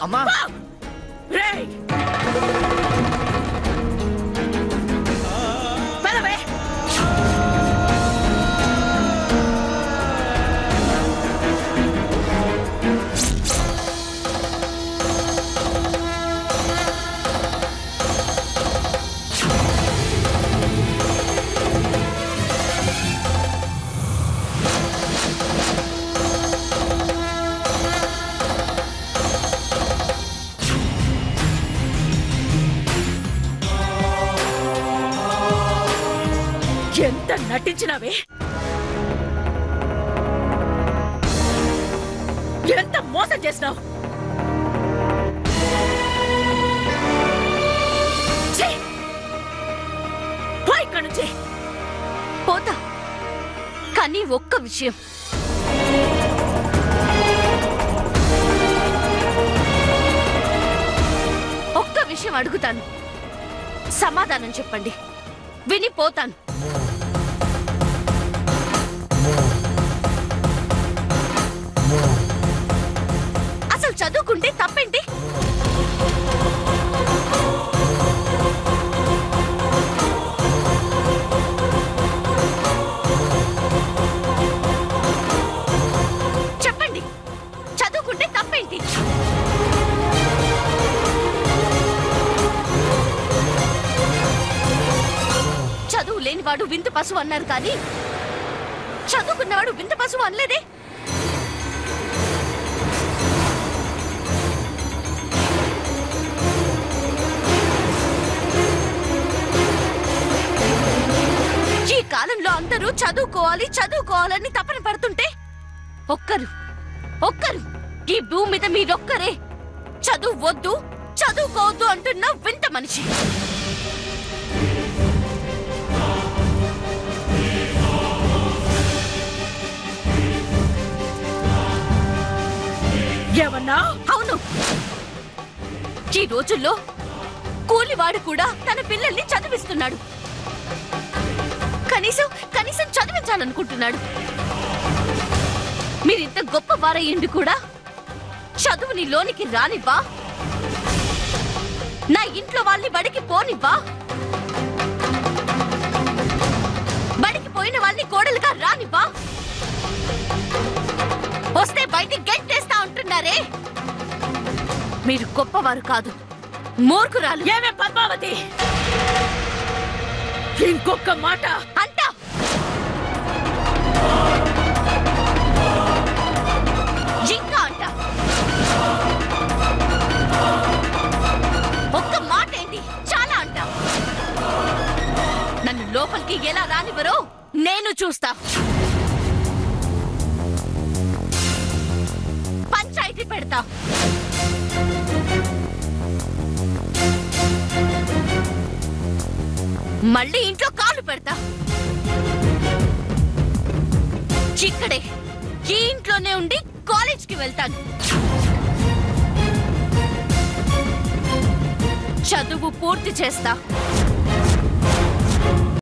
అమ్మా ఎంత నటించినావే, ఎంత మోసం చేసినావు. ఇక్కడి నుంచి పోతా, కానీ ఒక్క విషయం. ఒక్క విషయం అడుగుతాను, సమాధానం చెప్పండి, వినిపోతాను. అసలు చదువుకుంటే తప్పేంటి? చెప్పండి, చదువుకుంటే తప్పేంటి? చదువు లేనివాడు వింత పశువు అన్నారు, కానీ చదువుకున్నవాడు వింత పశువు అనలేదే. ఈ కాలంలో అందరూ చదువుకోవాలి చదువుకోవాలని తపన పడుతుంటే ఒక్కరు ఈ భూమి మీద మీరొక్కరే చదువు వద్దు చదువుకోవద్దు అంటున్న వింత మనిషి. ఏమన్నా? అవును, ఈ రోజుల్లో కూలివాడు కూడా తన పిల్లల్ని చదివిస్తున్నాడు, కనీసం చదివించాలనుకుంటున్నాడు. మీరింత గొప్ప వారయ్యండి కూడా చదువుని లోనికి రానివ్వా? నా ఇంట్లో వాళ్ళని బడికి పోనివ్వా? బడికి పోయిన వాళ్ళని కోడలుగా రానివ్వా? వస్తే బయటికి గెంటేస్తా ఉంటున్నారే. మీరు గొప్పవారు కాదు, మూర్ఖురాలు. ఏమే పద్మావతి, ఇంకొక మాట అంటా? ఇంకా అంటా? ఒక్క మాట ఏంటి, చాలా అంటా? నన్ను లోపలికి ఎలా రానివ్వరో నేను చూస్తా. పంచాయతీ పెడతా. మళ్ళీ ఇంట్లో కాలు పెడతా. ఇక్కడే ఈ ఇంట్లోనే ఉండి కాలేజ్కి వెళ్తాను. చదువు పూర్తి చేస్తా.